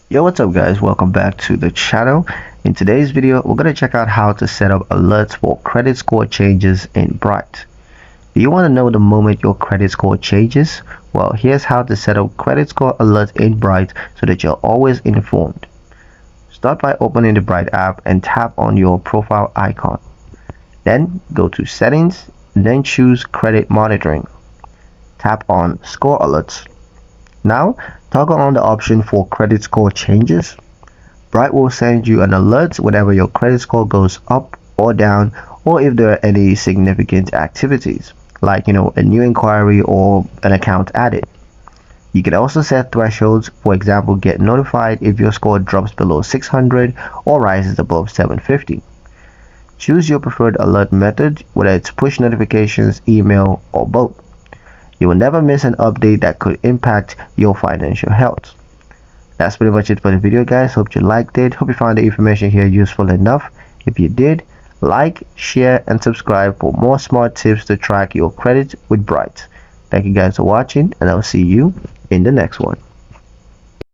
Yo, what's up guys, welcome back to the channel. In today's video we're going to check out how to set up alerts for credit score changes in Bright. Do you want to know the moment your credit score changes? Well, here's how to set up credit score alerts in Bright so that you're always informed. Start by opening the Bright app and tap on your profile icon. Then go to settings, then choose credit monitoring. Tap on score alerts. Now toggle on the option for credit score changes. Bright will send you an alert whenever your credit score goes up or down, or if there are any significant activities, like a new inquiry or an account added. You can also set thresholds, for example, get notified if your score drops below 600 or rises above 750. Choose your preferred alert method, whether it's push notifications, email, or both. You will never miss an update that could impact your financial health. That's pretty much it for the video guys. Hope you liked it. Hope you found the information here useful enough. If you did, like, share and subscribe for more smart tips to track your credit with Bright. Thank you guys for watching, and I'll see you in the next one.